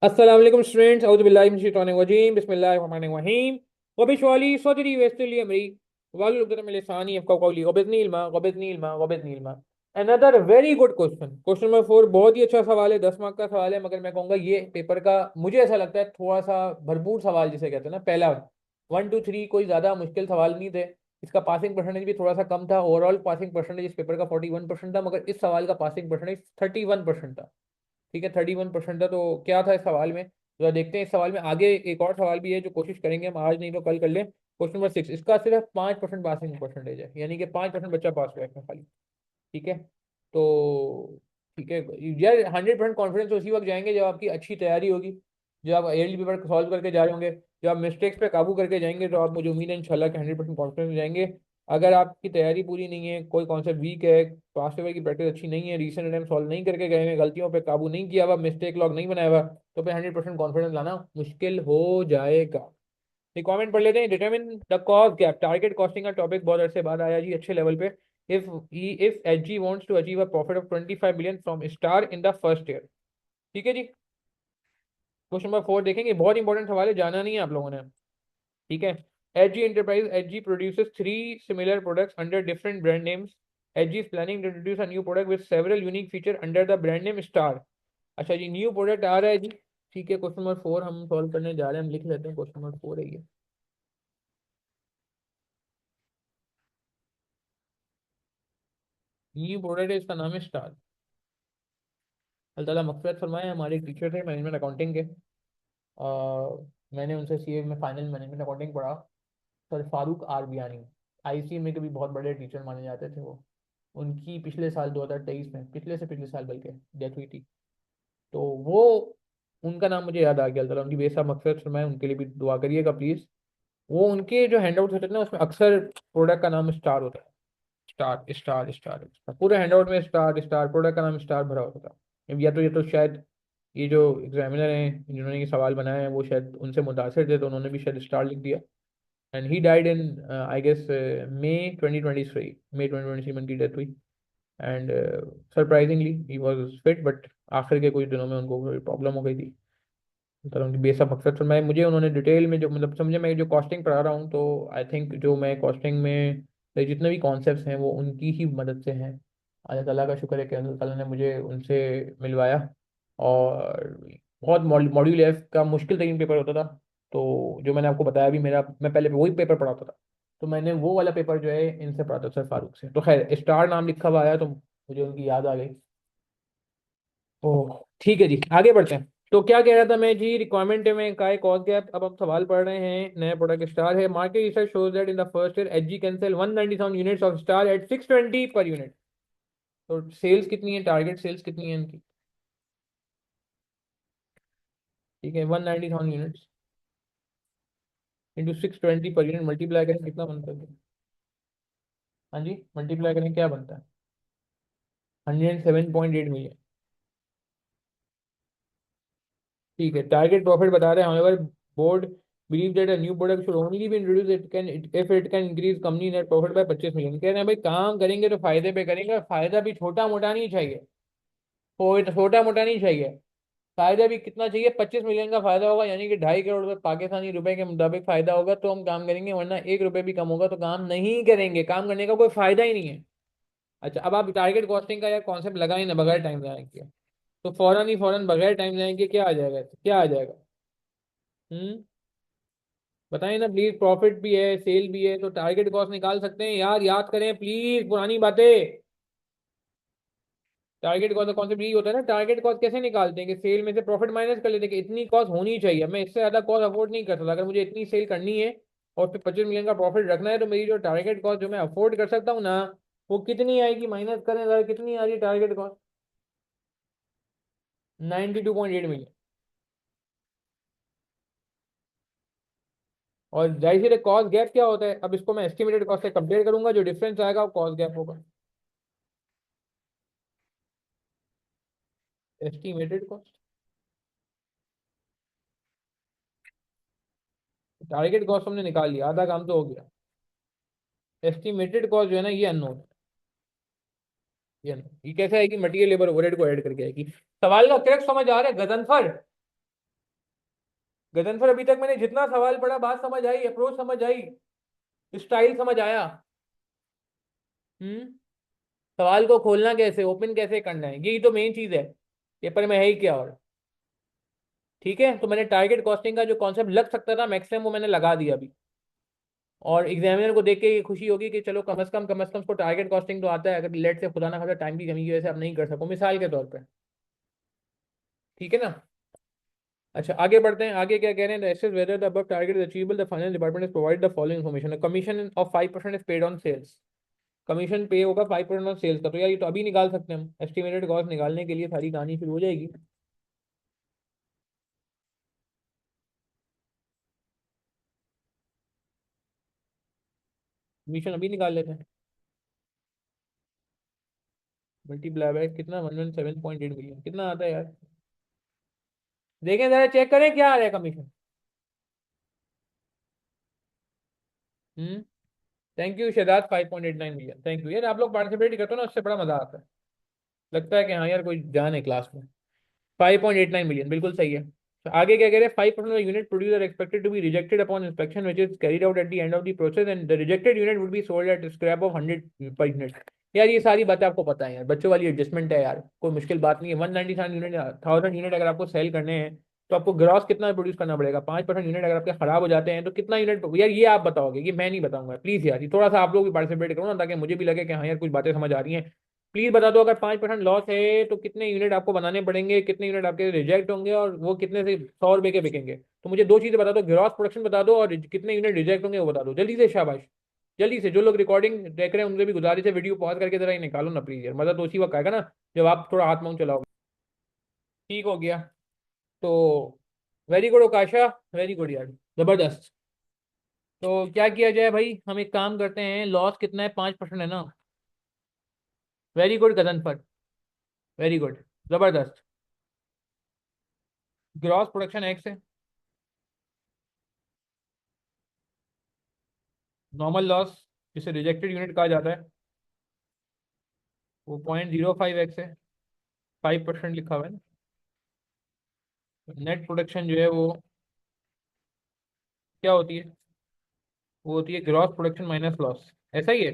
अस्सलाम वालेकुम स्टूडेंट्स औज़ु बिल्लाहि मिनश शैतानिर रजीम बिस्मिल्लाहिर रहमानिर रहीम वबिशवाली सदरी वयस्सिर अमरी वाहलुल उक़दतम मिन लिसानी यफ़क़हू क़ौली वबिज़्निल इल्मा another very good question question number 4 बहुत ही अच्छा सवाल है 10 मार्क का सवाल है मगर मैं कहूँगा ये पेपर का मुझे ऐसा लगता है थोड़ा सा भरपूर सवाल जिसे कहते हैं ना पहला 1 2 3 कोई ज़्यादा मुश्किल सवाल नहीं थे। इसका पासिंग परसेंटेज भी थोड़ा सा कम था। ओवरऑल पासिंग परसेंटेज इस पेपर का 41% था मगर इस सवाल का पासिंग परसेंटेज 31% था। ठीक है 31% था। तो क्या था इस सवाल में तो देखते हैं। इस सवाल में आगे एक और सवाल भी है जो कोशिश करेंगे हम आज नहीं तो कल कर लें। क्वेश्चन नंबर 6 इसका सिर्फ 5% पासिंग परसेंटेज है यानी कि 5% बच्चा पास हुआ है इसमें खाली। ठीक है तो ठीक है यार 100% कॉन्फिडेंस उसी वक्त जाएंगे जब आपकी अच्छी तैयारी होगी, जब आप एयरली पेपर सॉल्व करके जा रहे होंगे, जब आप मिस्टेक्स पे काबू करके जाएंगे तो आप मुझे उम्मीद है इंशाल्लाह कि 100% कॉन्फिडेंस जाएंगे। अगर आपकी तैयारी पूरी नहीं है, कोई कॉन्सेप्ट वीक है, पास्ट पेपर की प्रैक्टिस अच्छी नहीं है, रिसेंट टाइम सॉल्व नहीं करके गए हैं, गलतियों पे काबू नहीं किया हुआ, मिस्टेक लॉग नहीं बनाया हुआ, तो फिर 100% कॉन्फिडेंस लाना मुश्किल हो जाएगा। ये कमेंट पढ़ लेते हैं। Determine the cost gap target costing का टॉपिक बहुत अरसे बाद आया जी अच्छे लेवल पे। If H G wants to achieve a profit of 25 billion from star in the first year. ठीक है जी। क्वेश्चन नंबर 4 देखेंगे, बहुत इंपॉर्टेंट सवाल है, जाना नहीं है आप लोगों ने। ठीक है। H G enterprise H G produces 3 similar products under different brand names. H G is planning to introduce a new product with several unique feature under the brand name star. अच्छा जी न्यू प्रोडक्ट आ रहा है जी। ठीक है question number 4 हम solve करने जा रहे हैं, हम लिख लेते हैं क्वेश्चन नंबर 4 है ये। न्यू प्रोडक्ट है, इसका नाम है स्टार। अल्लाह ताला मग़फ़िरत फरमाए। हमारे एक टीचर थे मैनेजमेंट अकाउंटिंग के, मैंने उनसे सीए में फाइनल मैनेजमेंट अकाउंटिंग पढ़ा। Sir Farooq R Biyani, IC में के भी बहुत बड़े टीचर माने जाते थे वो। उनकी पिछले साल 2023 में, पिछले से पिछले साल बल्कि, डेथ हुई थी। तो वो उनका नाम मुझे याद आ गया। अल्लाह ताला उनकी बेसा मग़फ़िरत फरमाए, उनके लिए भी दुआ करिएगा प्लीज़। वो उनके जो हैंडआउट होते थे ना उसमें अक्सर प्रोडक्ट का नाम स्टार होता है। स्टार स्टार स्टार स्टार पूरे हैंडआउट में स्टार स्टार प्रोडक्ट का नाम स्टार भरा होता था। अब या तो ये तो शायद ये जो एग्जामिनर हैं जिन्होंने ये सवाल बनाया है वो शायद उनसे मुतासिर थे तो उन्होंने भी शायद स्टार लिख दिया। And he died in I guess May 2023, May 2023 में उनकी डेथ हुई। And surprisingly he was fit but आखिर के कुछ दिनों में उनको कोई प्रॉब्लम हो गई थी। मतलब उनकी बेसब मकसद तो मैं मुझे उन्होंने डिटेल में जो मतलब समझे, मैं जो कॉस्टिंग पढ़ा रहा हूँ तो आई थिंक जो मैं कॉस्टिंग में जितने भी कॉन्सेप्ट्स हैं वो उनकी ही मदद से हैं। अल्लाह ताला का शुक्र है कि अल्लाह ताला ने मुझे उनसे मिलवाया। और बहुत मॉड्यूल एफ का मुश्किल तरीन पेपर होता था। तो जो मैंने आपको बताया भी, मेरा मैं पहले वही पेपर पढ़ाता था। तो मैंने वो वाला पेपर जो है इनसे पढ़ा था, सर फारूक से। तो खैर स्टार नाम लिखा हुआ आया तो मुझे उनकी याद आ गई। ओह ठीक है जी आगे बढ़ते हैं। तो क्या कह रहा था मैं जी, रिक्वायरमेंट में का एक और गैप। अब हम सवाल पढ़ रहे हैं, नया प्रोडक्ट स्टार है। Market research shows that in the first year H G can sell 197 units of star at 620 per unit. तो सेल्स कितनी है, टारगेट सेल्स कितनी है इनकी। ठीक है 190,000 units into 620 per unit multiply करें कितना बनता है। हाँ जी मल्टीप्लाई करें क्या बनता है, 107.8 मिलियन। ठीक है टारगेट प्रॉफिट बता रहे हैं। however board believe that a new product should only be introduce it can if it can increase company net profit by 25 million. कह रहे हैं भाई काम करेंगे तो फायदे पे करेंगे, फायदा भी छोटा मोटा नहीं चाहिए, कोई छोटा मोटा नहीं चाहिए। फायदा भी कितना चाहिए, 25 मिलियन का फायदा होगा यानी कि 2.5 करोड़ पाकिस्तानी रुपए के मुताबिक फायदा होगा तो हम काम करेंगे, वरना 1 रुपए भी कम होगा तो काम नहीं करेंगे, काम करने का कोई फायदा ही नहीं है। अच्छा अब आप टारगेट कॉस्टिंग का यार कॉन्सेप्ट लगाए ना बगैर टाइम लगाए किया, तो फौरन ही फौरन बगैर टाइम लगाएंगे क्या आ जाएगा, क्या आ जाएगा। हम्म बताएं ना प्लीज। प्रॉफिट भी है सेल भी है तो टारगेट कॉस्ट निकाल सकते हैं यार, याद करें प्लीज पुरानी बातें। टारगेट कॉस्ट का कॉन्सेप्ट यही होता है ना। टारगेट कॉस्ट कैसे निकालते हैं कि सेल में से प्रॉफिट माइनस कर लेते हैं कि इतनी कॉस्ट होनी चाहिए, मैं इससे ज्यादा कॉस्ट अफोर्ड नहीं कर सकता। अगर मुझे इतनी सेल करनी है और फिर 25 मिलियन का प्रॉफिट रखना है तो मेरी जो टारगेट कॉस्ट जो मैं अफोर्ड कर सकता हूँ ना, वो कितनी आएगी, माइनस करें जरा कितनी आ रही है टारगेट कॉस्ट, 92.8 मिलियन। और जाहिर सी कॉस्ट गैप क्या होता है, अब इसको मैं एस्टिमेटेड कॉस्ट से कंपेयर करूंगा, जो डिफरेंस आएगा वो कॉस्ट गैप होगा। एस्टिमेटेड कॉस्ट, टारगेट कॉस्ट हमने निकाल लिया, आधा काम तो हो गया। एस्टिमेटेड कॉस्ट जो है ना ये अननोन है। ये कैसे आएगी, मटेरियल लेबर ओवरहेड को ऐड करके आएगी। सवाल का क्रक्स समझ आ रहा है गजनफर। गजनफर अभी तक मैंने जितना सवाल पढ़ा, बात समझ आई, अप्रोच समझ आई, स्टाइल समझ आया? हम्म। सवाल को खोलना कैसे, ओपन कैसे करना है, यही तो मेन चीज है। पेपर में है ही क्या और? ठीक है, तो मैंने टारगेट कॉस्टिंग का जो कॉन्सेप्ट लग सकता था मैक्सिमम, वो मैंने लगा दिया अभी। और एग्जामिनर को देख के ये खुशी होगी कि चलो कम से कम उसको टारगेट कॉस्टिंग तो आता है, अगर लेट से खुदा ना खासा टाइम की कमी की वजह से आप नहीं कर सको, मिसाल के तौर पे। ठीक है ना? अच्छा, आगे बढ़ते हैं। आगे क्या कह रहे हैं? Assess whether the above target is achievable, the finance department is provide the following information. Commission of 5% is paid on sales. Commission पे होगा 5% ऑन सेल्स का। तो यार ये तो अभी निकाल सकते हैं हम, एस्टिमेटेड कॉस्ट निकालने के लिए सारी कहानी शुरू हो जाएगी। कमीशन अभी निकाल लेते हैं। मल्टीप्लाई बाय कितना, 117.8 मिलियन कितना आता है यार? देखें जरा, चेक करें क्या आ रहा है कमीशन। हम्म। Thank you Shahzad, 5.89 million. Thank you यार, आप लोग पार्टिसिपेट करते हो ना, उससे बड़ा मजा आता है। लगता है कि हाँ यार कोई जान है क्लास में। 5.89 मिलियन बिल्कुल सही है। तो आगे क्या कह रहे हैं? 5% of unit produced are expected to be rejected upon inspection, which is carried out at the end of the process, and the rejected unit would be sold at a scrap of 100 per unit। यार ये सारी बातें आपको पता है यार, बच्चों वाली एडजस्टमेंट है यार, कोई मुश्किल बात नहीं है। 197 यूनिट, 1000 यूनिट अगर आपको सेल करने हैं, तो आपको ग्रॉस कितना प्रोड्यूस करना पड़ेगा? 5% यूनिट अगर आपके खराब हो जाते हैं तो कितना यूनिट? यार ये आप बताओगे, ये मैं नहीं बताऊंगा प्लीज यार। ये थोड़ा सा आप लोग भी पार्टिसिपेट करो ना, ताकि मुझे भी लगे कि हाँ यार कुछ बातें समझ आ रही हैं। प्लीज बता दो, अगर 5% लॉस है तो कितने यूनिट आपको बनाने पड़ेंगे, कितने यूनिट आपके रिजेक्ट होंगे, और वो कितने से 100 रुपए के बिकेंगे? तो मुझे दो चीजें बता दो, ग्रॉस प्रोडक्शन बता दो और कितने यूनिट रिजेक्ट होंगे वो बता दो जल्दी से। शाबाश, जल्दी से। जो लोग रिकॉर्डिंग देख रहे हैं उनसे भी गुजारिश है, वीडियो पॉज करके जरा ही निकालो ना प्लीज यार, मजा तो उसी वक्त आएगा ना जब आप थोड़ा हाथ माउंट चलाओगे। ठीक हो गया। तो वेरी गुड ओकाशा, वेरी गुड यार, जबरदस्त। तो क्या किया जाए भाई? हम एक काम करते हैं, लॉस कितना है? 5% है ना? वेरी गुड गदनफर, वेरी गुड, जबरदस्त। ग्रॉस प्रोडक्शन एक्स है। नॉर्मल लॉस, जिसे रिजेक्टेड यूनिट कहा जाता है, वो 0.05x है। 5% लिखा हुआ है ना। नेट प्रोडक्शन जो है वो क्या होती है? वो होती है ग्रॉस प्रोडक्शन माइनस लॉस। ऐसा ही है।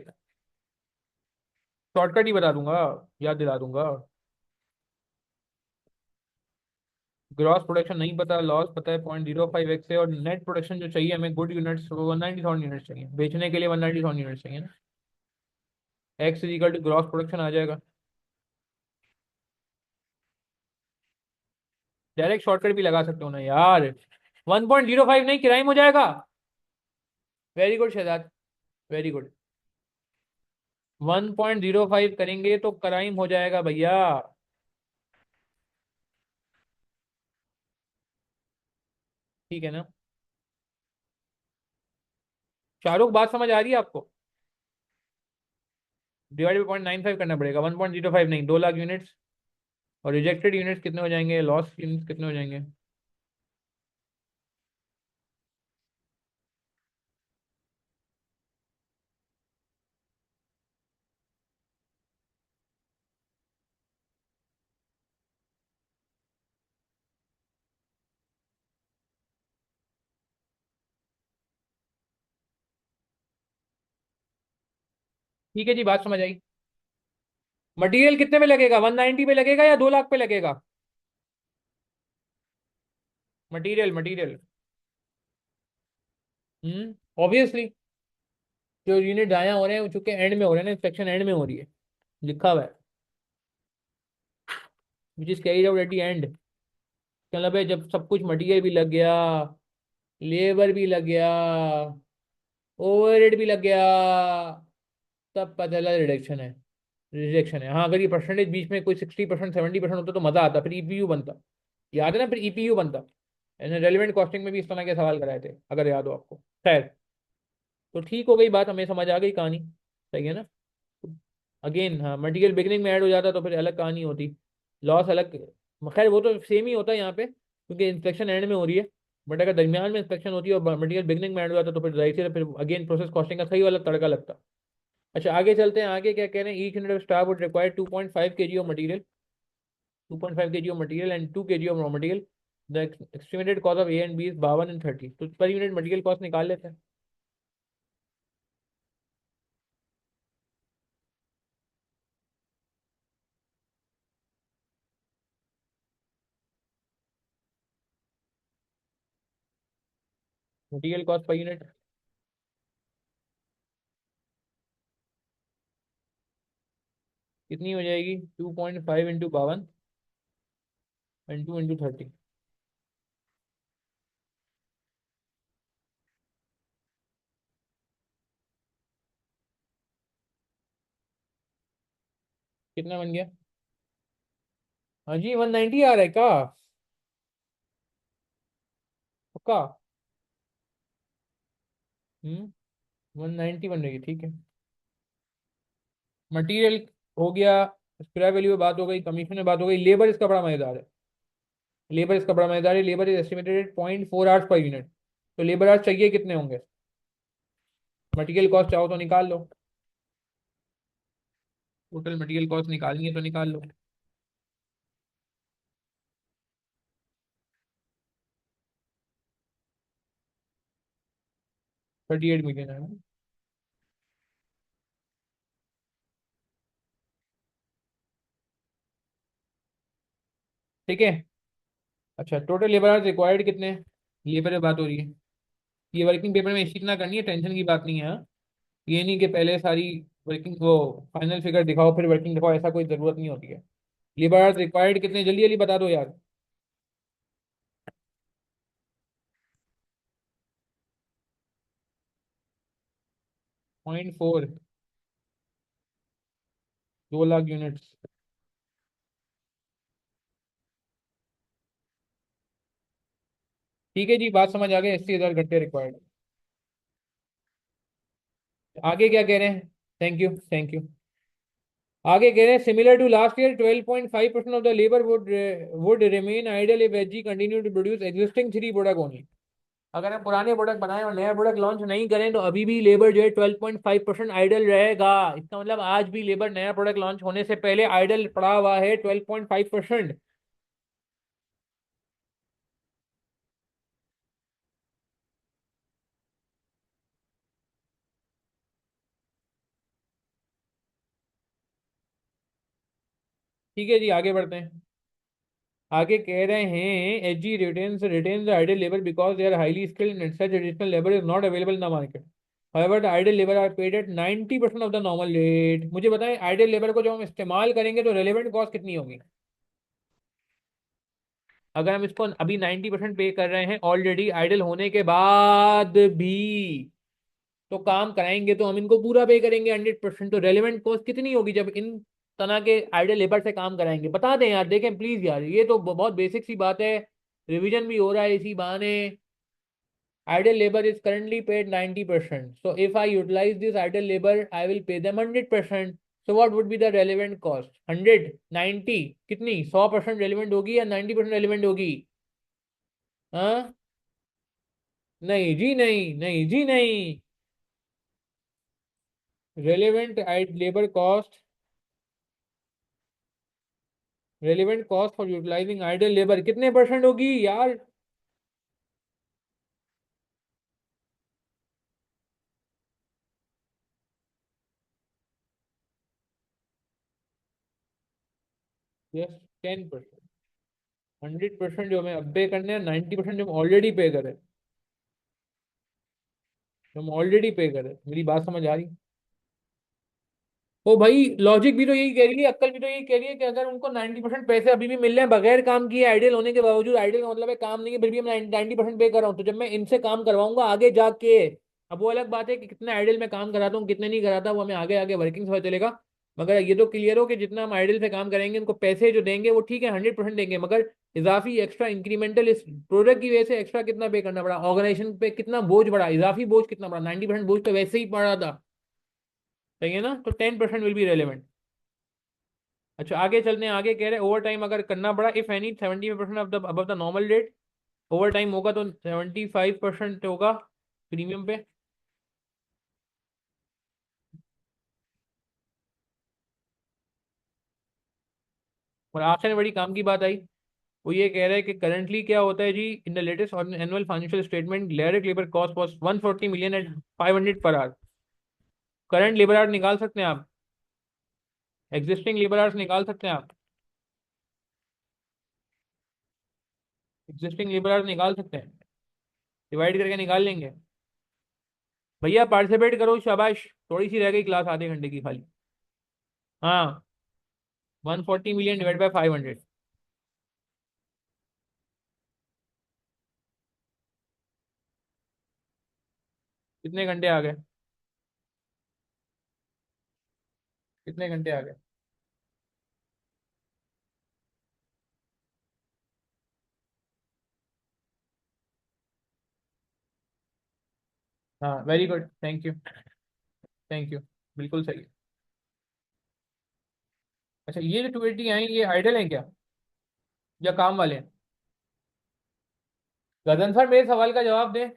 शॉर्टकट ही बता दूंगा, याद दिला दूंगा। ग्रॉस प्रोडक्शन नहीं पता, लॉस पता है 0.05x है, और नेट प्रोडक्शन जो चाहिए हमें गुड यूनिट्स, वो 190,000 यूनिट्स चाहिए बेचने के लिए, 190,000 यूनिट्स चाहिए ना। X is equal to gross production आ जाएगा। डायरेक्ट शॉर्टकट भी लगा सकते हो ना यार। 1.05 नहीं, क्राइम हो जाएगा। Very good Shahzad, very good. 1.05 करेंगे तो क्राइम हो जाएगा भैया। ठीक है ना? शाहरुख, बात समझ आ रही है आपको? डिवाइड बाई 0.95 करना पड़ेगा, 1.05 नहीं, 2 लाख यूनिट्स। और रिजेक्टेड यूनिट्स कितने हो जाएंगे, लॉस यूनिट्स कितने हो जाएंगे? ठीक है जी, बात समझ आई। मटेरियल कितने पे लगेगा? 190 पे लगेगा या 2 लाख पे लगेगा? Material, material. ऑब्वियसली। जो यूनिट आया हो रहे हैं चूंकि एंड में हो रहे हैं ना, इंस्पेक्शन एंड में हो रही है, लिखा हुआ है, which is carried out at the end. मतलब है जब सब कुछ, मटेरियल भी लग गया, लेबर भी लग गया, ओवरहेड भी लग गया, तब पता चला रिडक्शन है, रिजेक्शन है। हाँ, अगर ये परसेंटेज बीच में कोई 60%, 70% होता तो मजा आता, फिर ईपीयू बनता। याद है ना? फिर ईपीयू बनता। ऐसे रेलिवेंट कॉस्टिंग में भी इस तरह के सवाल कराए थे, अगर याद हो आपको। खैर, तो ठीक हो गई बात, हमें समझ आ गई कहानी। सही है ना? अगेन हाँ, मटेरियल बिगनिंग में ऐड हो जाता तो फिर अलग कहानी होती, लॉस अलग। खैर वो तो सेम ही होता है यहाँ पे, क्योंकि इंस्पेक्शन एंड में हो रही है। बट अगर दरमियान में इंस्पेक्शन होती है और मटेरियल बिगनिंग में ऐड हो जाता तो फिर जाहिर सी है, फिर अगेन प्रोसेस कॉस्टिंग का सही वाला तड़का लगता। अच्छा, आगे चलते हैं। आगे क्या कह रहे हैं? Each unit of staff would require 2.5 kg of material, 2.5 kg of material and 2 kg of raw material. The estimated cost of A and B is 52 and 30, तो पर यूनिट मटेरियल कॉस्ट निकाल लेते हैं। मटेरियल कॉस्ट पर यूनिट कितनी हो जाएगी? 2.5 into 52 and 2 into 30। कितना बन गया? हाँ जी, 190 आ रहा है क्या? पक्का? 190 बन रही है, ठीक है। मटेरियल हो गया, स्क्रैप वैल्यू में बात हो गई, कमीशन में बात हो गई, लेबर इसका बड़ा मजेदार है। लेबर इसका बड़ा मजेदार है। Labour is estimated 0.4 hours per unit. तो लेबर आज चाहिए कितने होंगे? मटेरियल कॉस्ट चाहो तो निकाल लो। टोटल मटेरियल कॉस्ट निकालनी है तो निकाल लो। 38 मिलियन है ना? ठीक है। अच्छा, टोटल लेबर आवर्स रिक्वायर्ड कितने हैं? लेबर पे बात हो रही है। ये वर्किंग पेपर में इसी इतना करनी है, टेंशन की बात नहीं है, हाँ? ये नहीं कि पहले सारी वर्किंग वो फाइनल फिगर दिखाओ फिर वर्किंग दिखाओ, ऐसा कोई जरूरत नहीं होती है। लेबर आवर्स रिक्वायर्ड कितने, जल्दी जल्दी बता दो यार। 0.4, 2 लाख यूनिट्स। ठीक है जी, बात समझ आ गई, 80,000 घंटे रिक्वायर्ड। आगे क्या कह रहे हैं? Thank you, thank you. आगे कह रहे हैं similar to last year 12.5% of the labour would remain idle if H G continue to produce existing 3 product only. अगर हम पुराने प्रोडक्ट बनाएं और नया प्रोडक्ट लॉन्च नहीं करें तो अभी भी लेबर जो है 12.5% आइडल रहेगा। इसका मतलब आज भी लेबर नया प्रोडक्ट लॉन्च होने से पहले आइडल पड़ा हुआ है 12.5%। ठीक है जी, आगे बढ़ते हैं। आगे कह रहे हैं H G retains the idle labour because they are highly skilled and such additional labour is not available in the market. However, the idle labor are paid at 90% of the normal rate। मुझे बताएं, idol labour को जब हम इस्तेमाल करेंगे तो relevant cost कितनी होगी? अगर हम इसको अभी 90% पे कर रहे हैं ऑलरेडी आइडल होने के बाद भी, तो काम कराएंगे तो हम इनको पूरा पे करेंगे 100%। तो रेलेवेंट कॉस्ट कितनी होगी जब इन तरह के आइडल लेबर से काम कराएंगे? बता दें यार, देखें प्लीज यार, ये तो बहुत बेसिक सी बात है। रिवीजन भी हो रहा है इसी बहाने। Idle labor is currently paid 90%. So if I utilize this idle labor, I will pay them 100%. So what would be the relevant cost? 100, 90, कितनी 100% relevant होगी या 90% relevant होगी? हाँ? नहीं जी नहीं, नहीं जी नहीं। relevant labor cost, relevant cost for utilizing idle labor कितने परसेंट होगी यार? यस, 10%। 100% जो हमें अब पे करने हैं, 90% जो हम ऑलरेडी पे करें, जो हम ऑलरेडी पे करें। मेरी बात समझ आ रही? ओ भाई, लॉजिक भी तो यही कह रही है, अक्ल भी तो यही कह रही है कि अगर उनको 90% पैसे अभी भी मिल रहे हैं बगैर काम किए, आइडियल होने के बावजूद, आइडियल का मतलब है काम नहीं है फिर भी मैं 90% पे कर रहा हूँ, तो जब मैं इनसे काम करवाऊंगा आगे जाके, अब वो अलग बात है कि कितने आइडियल में काम कराता हूँ कितने नहीं कराता, वो हमें आगे आगे वर्किंग से पता चलेगा। मगर ये तो क्लियर हो कि जितना हम आइडियल से काम करेंगे उनको पैसे जो देंगे वो ठीक है 100% देंगे, मगर इजाफी एक्स्ट्रा इंक्रीमेंटल इस प्रोडक्ट की वजह से एक्स्ट्रा कितना पे करना पड़ा, ऑर्गेनाइजेशन पे कितना बोझ बढ़ा, इजाफी बोझ कितना पड़ा, 90% बोझ तो वैसे ही पड़ा था। सही है ना? तो 10% विल बी रेलिवेंट। अच्छा, आगे चलते हैं। आगे कह रहे हैं ओवर टाइम अगर करना पड़ा, if any 70% of the above the normal rate, over time होगा तो 75% होगा प्रीमियम पे। और आखिर में बड़ी काम की बात आई, वो ये कह रहा है कि करंटली क्या होता है जी, in the latest annual financial statement direct labour cost was 140 million at 500 per our. Current labour hours निकाल सकते हैं आप, एग्जिस्टिंग लेबर आवर्स निकाल सकते हैं आप, एग्जिस्टिंग लेबर आवर्स निकाल सकते हैं, डिवाइड करके निकाल लेंगे। भैया पार्टिसिपेट करो, शाबाश। थोड़ी सी रह गई क्लास, आधे घंटे की खाली। हाँ, 140 मिलियन डिवाइड बाय 500, कितने घंटे आ गए? कितने घंटे आ गए? हाँ, very good, thank you. Thank you. बिल्कुल सही है। अच्छा, ये जो 280 आई ये आइडल है क्या, या काम वाले हैं? गगन सर मेरे सवाल का जवाब दें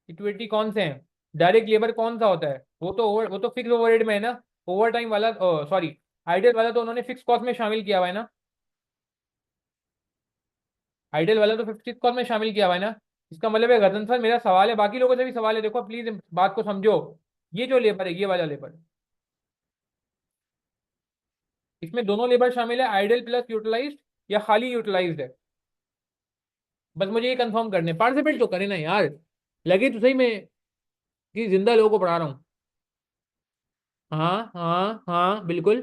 कि 280 कौन से हैं? डायरेक्ट लेबर कौन सा होता है? वो तो फिक्स ओवरहेड में है ना। ओवर टाइम वाला, सॉरी, आइडल वाला तो उन्होंने फिक्स कॉस्ट में शामिल किया हुआ है ना। आइडल वाला तो फिक्स कॉस्ट में शामिल किया हुआ है ना। इसका मतलब है गगन सर, मेरा सवाल है, बाकी लोगों से भी सवाल है, देखो प्लीज बात को समझो। ये जो लेबर है, ये वाला लेबर, इसमें दोनों लेबर शामिल है, आइडल प्लस यूटिलाइज्ड या खाली यूटिलाइज्ड है? बस मुझे ये कंफर्म करने, पार्टिसिपेट तो करें ना यार। लगे तो सही मैं कि जिंदा लोगों को पढ़ा रहा हूँ। हाँ हाँ हाँ, बिल्कुल।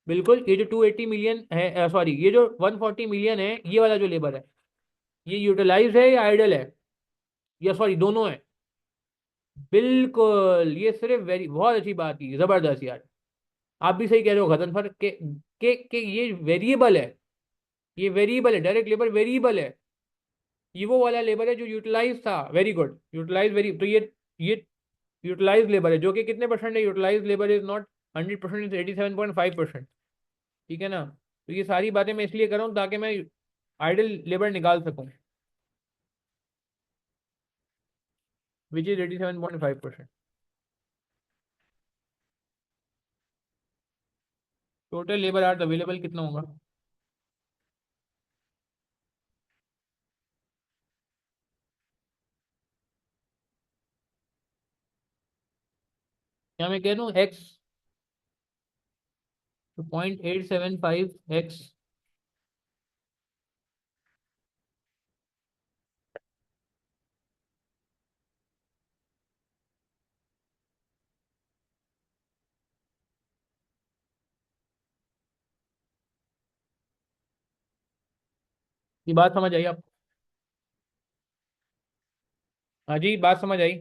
बिल्कुल, ये जो 280 मिलियन है, सॉरी, ये जो 140 मिलियन है, ये वाला जो लेबर है, ये यूटिलाइज है या आइडल है, या सॉरी दोनों है? बिल्कुल, ये सिर्फ वेरी बहुत अच्छी बात की, जबरदस्त यार। आप भी सही कह रहे हो गदनफर के ये वेरिएबल है। ये वेरिएबल है, डायरेक्ट लेबर वेरिएबल है। ये वो वाला लेबर है जो यूटिलाइज था, वेरी गुड, यूटिलाइज वेरी, तो ये यूटिलाइज लेबर है, जो कि कितने परसेंट है? Utilise labour is not 100%, is 87.5%। ठीक है ना? तो ये सारी बातें मैं इसलिए कर रहा हूँ ताकि मैं आइडल लेबर निकाल सकूं, which is 87.5%। Total labour art available कितना होगा? क्या मैं कह दूं? X, 0.875 x. ये बात समझ आई आप? हाँ जी, बात समझ आई।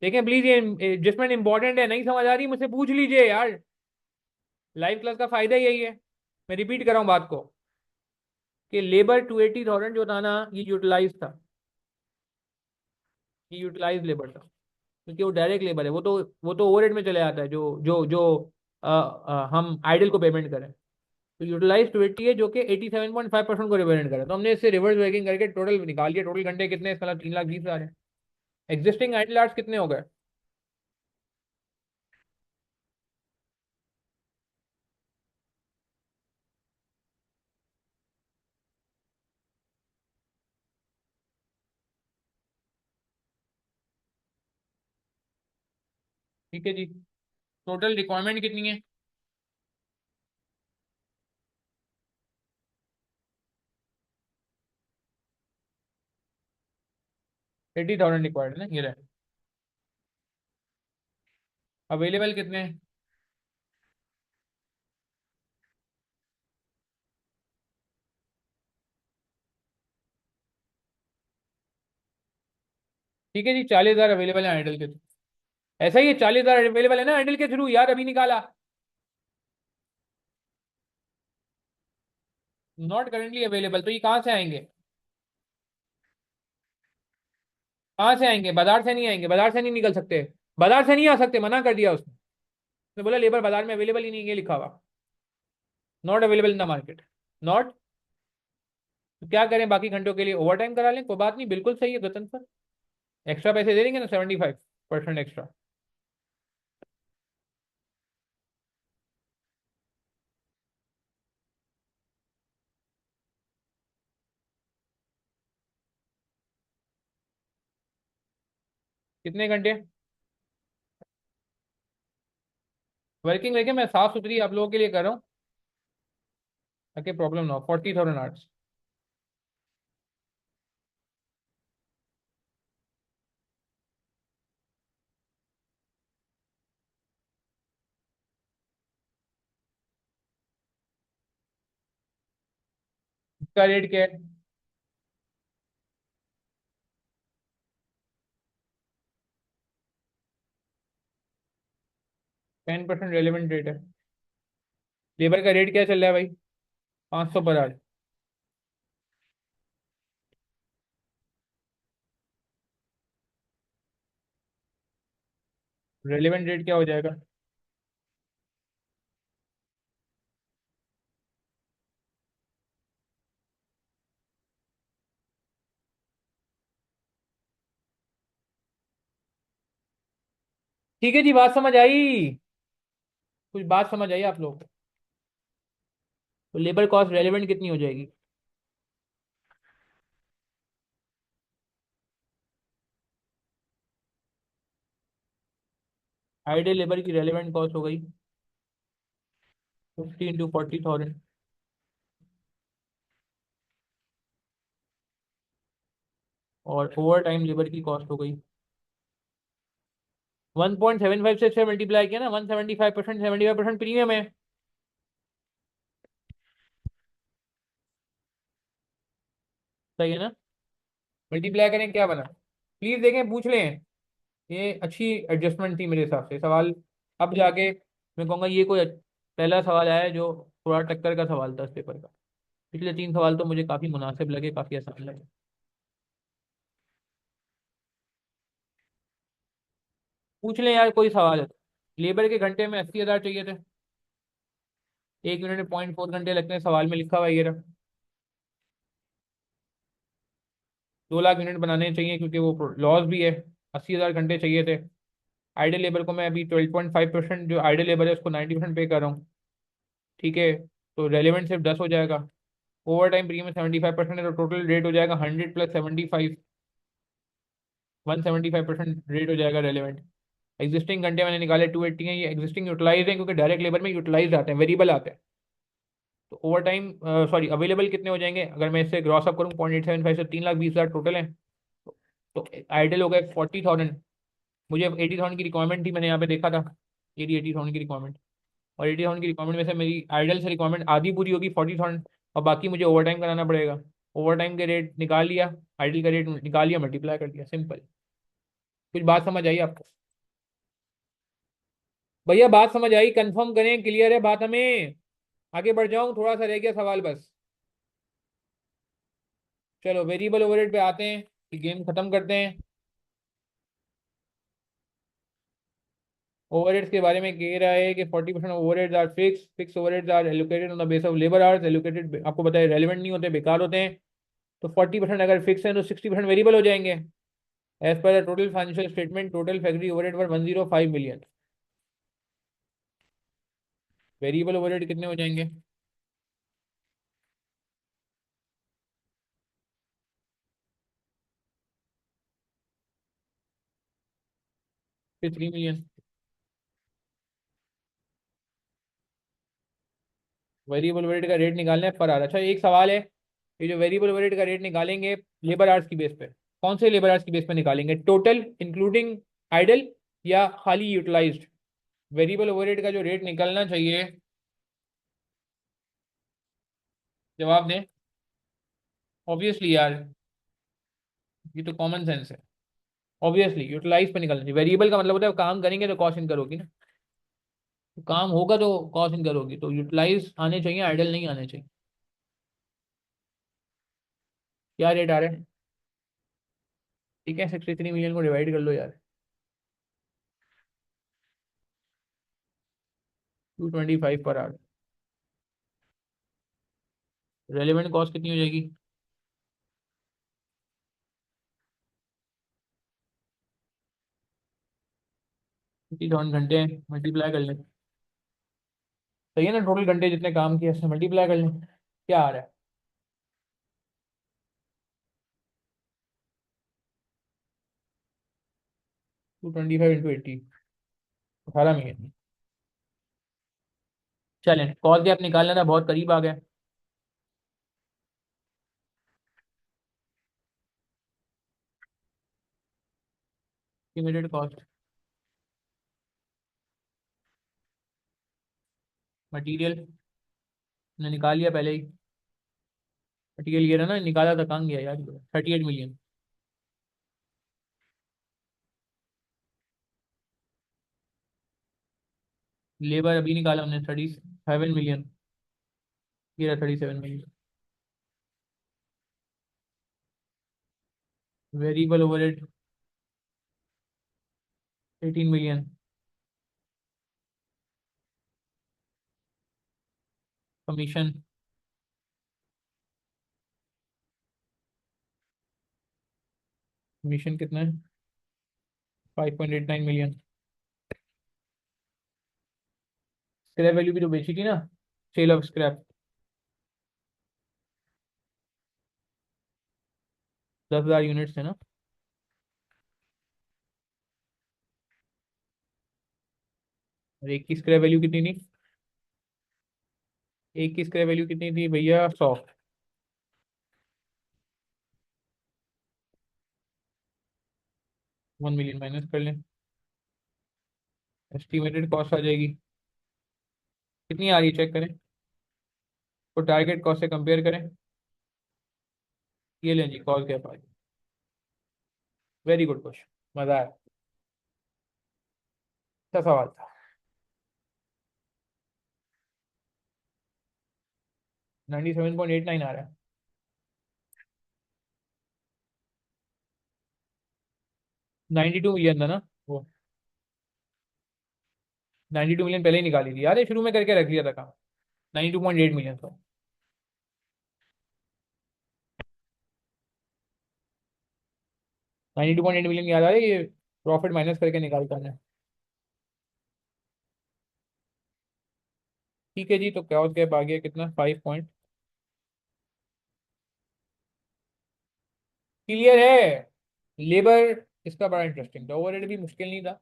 देखें प्लीज, ये जिसमें इंपॉर्टेंट है, नहीं समझ आ रही मुझसे पूछ लीजिए यार। लाइव क्लास का फायदा यही है। मैं रिपीट कर रहा हूँ बात को, कि लेबर 280,000 जो था ना, ये यूटिलाइज था। ये यूटिलाइज लेबर था, क्योंकि वो डायरेक्ट लेबर है, वो तो ओवरहेड में चले जाता है, जो हम आइडल को पेमेंट करें। तो यूटिलाइज 280 है, जो कि 87.5% को रिप्रेजेंट करे, तो हमने इससे रिवर्स वर्किंग करके टोटल निकाल लिया। टोटल घंटे कितने? इसका 3,20,000 है। एग्जिस्टिंग आइडल आवर्स कितने हो गए? ठीक है जी। टोटल रिक्वायरमेंट कितनी है? 80,000 रिक्वायर्ड है ना, ये रहे। अवेलेबल कितने हैं? ठीक है जी, 40,000 अवेलेबल है आइडल के थ्रू। ऐसा ही है, 40,000 अवेलेबल है ना आइडल के थ्रू यार, अभी निकाला। नॉट करेंटली अवेलेबल, तो ये कहाँ से आएंगे? कहाँ से आएंगे? बाजार से नहीं आएंगे, बाजार से नहीं निकल सकते। बाजार से नहीं आ सकते, मना कर दिया उसने। उसने बोला लेबर बाजार में अवेलेबल ही नहीं है, ये लिखा हुआ, not available in the market. Not, तो क्या करें? बाकी घंटों के लिए ओवर टाइम करा लें, कोई बात नहीं, बिल्कुल सही है गतन सर। एक्स्ट्रा पैसे दे देंगे ना, 75% एक्स्ट्रा। कितने घंटे? वर्किंग लेके मैं साफ सुथरी आप लोगों के लिए कर रहा हूँ, ताकि प्रॉब्लम ना हो। 40,000 आवर्स। इसका रेट क्या है? 10% रेलिवेंट रेट है। लेबर का रेट क्या चल रहा है भाई? 500 पर आवर। रेलिवेंट रेट क्या हो जाएगा? ठीक है जी, बात समझ आई? कुछ बात समझ आई आप लोग? तो लेबर कॉस्ट रेलिवेंट कितनी हो जाएगी? आइडियल लेबर की रेलिवेंट कॉस्ट हो गई 50 into 40,000। और ओवर टाइम लेबर की कॉस्ट हो गई 1.75 से मल्टीप्लाई किया ना, 175%, 75% प्रीमियम है। सही है ना? मल्टीप्लाई करें, क्या बना? प्लीज देखें, पूछ लें। ये अच्छी एडजस्टमेंट थी मेरे हिसाब से सवाल। अब जाके मैं कहूँगा ये कोई पहला सवाल आया है जो थोड़ा टक्कर का सवाल था इस पेपर का। पिछले 3 सवाल तो मुझे काफी मुनासिब लगे, काफी आसान लगे। पूछ लें यार, कोई सवाल है तो। लेबर के घंटे में 80,000 चाहिए थे। 1 मिनट में 0.4 घंटे लगते हैं, सवाल में लिखा हुआ है ये रहा। 2 लाख यूनिट बनाने चाहिए क्योंकि वो लॉस भी है। 80,000 घंटे चाहिए थे। आइडियल लेबर को मैं अभी 12.5%, जो आइडियल लेबर है उसको 90% पे कर रहा हूँ। ठीक है। तो रेलिवेंट सिर्फ 10 हो जाएगा। ओवर टाइम प्रीमियम 75% है, तो टोटल रेट हो जाएगा 100 + 75। 175% रेट हो जाएगा रेलिवेंट। एग्जिस्टिंग घंटे मैंने निकाले 280 हैं, ये एग्जिस्टिंग यूटिलाइज है क्योंकि डायरेक्ट लेबर में यूटिलाइज आते हैं, वेरिएबल आते हैं। तो ओवर टाइम, सॉरी, अवेलेबल कितने हो जाएंगे अगर मैं इससे ग्रॉस अप करूँ? 0.875 से 3,20,000 टोटल है। तो आइडियल हो गए 40,000। मुझे 80,000 की रिक्वायरमेंट थी, मैंने यहाँ पे देखा था। ये 80,000 की रिक्वायरमेंट। और 80,000 की रिक्वायरमेंट में से मेरी आइडियल से रिक्वायरमेंट आधी पूरी होगी, 40,000। और बाकी मुझे ओवर टाइम कराना पड़ेगा। ओवर टाइम के रेट निकाल लिया, आइडियल का रेट निकाल लिया, मल्टीप्लाई कर दिया, सिंपल। कुछ बात समझ आई आपको? भैया बात समझ आई? कंफर्म करें, क्लियर है बात हमें? आगे बढ़ जाऊं? थोड़ा सा रह गया सवाल बस। चलो वेरिएबल ओवरहेड पे आते हैं, कि गेम खत्म करते हैं। ओवरहेड्स के बारे में कह रहा है कि 40% overheads are fixed. Fixed overheads are allocated on the base of labour hours. Allocated आपको बताया रेलिवेंट नहीं होते, बेकार होते हैं। तो 40% अगर फिक्स है तो 60% वेरिएबल हो जाएंगे। As per the total financial statement, total factory overhead were 105 million. Variable overhead कितने हो जाएंगे? 3 मिलियन। वेरिएबल ओवरहेड का रेट निकालना है पर आवर। अच्छा एक सवाल है, ये जो वेरिएबल ओवरहेड का रेट निकालेंगे लेबर आवर्स की बेस पे, कौन से लेबर आवर्स की बेस पे निकालेंगे? टोटल इंक्लूडिंग आइडल, या खाली यूटिलाइज्ड? वेरिएबल ओवरहेड का जो रेट निकलना चाहिए, जवाब दें। ऑब्वियसली यार, ये तो कॉमन सेंस है। ऑब्वियसली यूटिलाइज पे निकलना चाहिए। वेरिएबल का मतलब होता है काम करेंगे तो कॉस्ट इन करोगी ना। तो काम होगा तो कॉस्ट इन करोगी, तो यूटिलाइज आने चाहिए, आइडल नहीं आने चाहिए। क्या रेट आ रहा है? ठीक है, 63 मिलियन को डिवाइड कर लो यार। 225 पर आवर। रेलिवेंट कॉस्ट कितनी हो जाएगी? 50,000 घंटे मल्टीप्लाई कर लें। सही है ना? टोटल घंटे जितने काम किए उससे मल्टीप्लाई कर लें, क्या आ रहा है? 225 इंटू 80, 18 मिलियन। चलें, कॉल गैप निकालना था, बहुत करीब आ गए। एस्टिमेटेड कॉस्ट, मटीरियल ने निकाल लिया पहले ही। मटीरियल ये रहा ना, निकाला था, कहाँ गया यार, 38 मिलियन। लेबर अभी निकाला हमने, 37 मिलियन। ये रहा 37 million. Variable overhead 18 million. Commission, commission कितना है, 5.89 मिलियन। स्क्रैप वैल्यू भी तो बेची थी ना, सेल ऑफ स्क्रैप, 10,000 यूनिट्स है ना। और एक की स्क्रैप वैल्यू कितनी थी, एक की स्क्रैप वैल्यू कितनी थी भैया, 100। 1 मिलियन माइनस कर लें, एस्टिमेटेड कॉस्ट आ जाएगी, कितनी आ रही है चेक करें, तो टारगेट कॉस्ट से कंपेयर करें। ये लें जी, कॉल क्या पाई। वेरी गुड क्वेश्चन, मजा आया। अच्छा सवाल था। 97.89 आ रहा है। 92 मिलियन था ना वो, 92 मिलियन पहले ही निकाली थी यार, ये शुरू में करके रख लिया था काम। 92.8 मिलियन था। 92.8 मिलियन याद आ रहा है, ये प्रॉफिट माइनस करके निकालता है। ठीक है जी, तो क्या गैप आ गया कितना, 5 पॉइंट। क्लियर है। लेबर, इसका बड़ा इंटरेस्टिंग था, ओवरहेड भी मुश्किल नहीं था,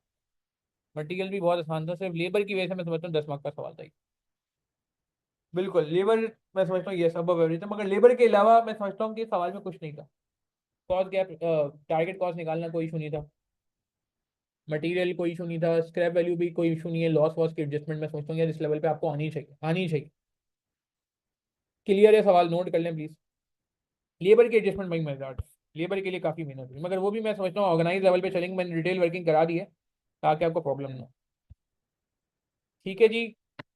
मटेरियल भी बहुत आसान था, सिर्फ लेबर की वजह से मैं समझता हूँ 10 मार्क का सवाल था ये। बिल्कुल लेबर, मैं समझता हूँ ये सब एवरेज था, मगर लेबर के अलावा मैं समझता हूँ कि इस सवाल में कुछ नहीं था। कॉस्ट गैप, टारगेट कॉस्ट निकालना कोई इशू नहीं था, मटेरियल कोई इशू नहीं था, स्क्रैप वैल्यू भी कोई इशू नहीं है, लॉस वॉस की एडजस्टमेंट मैं समझता हूँ यार इस लेवल पे आपको आनी चाहिए, आनी चाहिए। क्लियर है, सवाल नोट कर लें प्लीज। लेबर की एडजस्टमेंट भाई मजेदार था। लेबर के लिए काफी मेहनत हुई, मगर वो भी मैं समझता हूँ ऑर्गेनाइज लेवल पे चलेंगे, मैंने डिटेल वर्किंग करा दी है ताकि आपको प्रॉब्लम ना हो। ठीक है जी,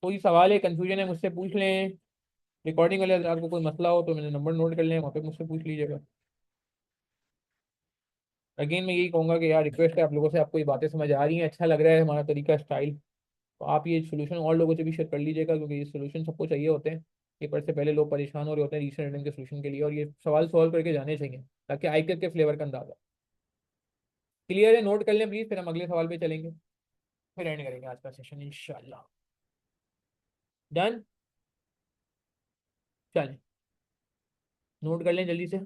कोई सवाल है, कंफ्यूजन है, मुझसे पूछ लें। रिकॉर्डिंग वाले आपको कोई मसला हो तो मैंने नंबर नोट कर लें, वहाँ पे मुझसे पूछ लीजिएगा। अगेन मैं यही कहूँगा कि यार रिक्वेस्ट है आप लोगों से, आपको ये बातें समझ आ रही हैं, अच्छा लग रहा है हमारा तरीका स्टाइल, तो आप ये सोल्यूशन और लोगों से भी शेयर कर लीजिएगा, क्योंकि ये सोल्यूशन सबको चाहिए होते हैं। पेपर से पहले लोग परेशान हो रहे होते हैं रीसेंट रिटर्न के सोल्यूशन के लिए, और ये सवाल सॉल्व करके जाने चाहिए ताकि आईक्यू के फ्लेवर का अंदाजा। क्लियर है, नोट कर लें प्लीज, फिर हम अगले सवाल पे चलेंगे, फिर एंड करेंगे आज का सेशन इंशाल्लाह। डन। चलें, नोट कर लें जल्दी से।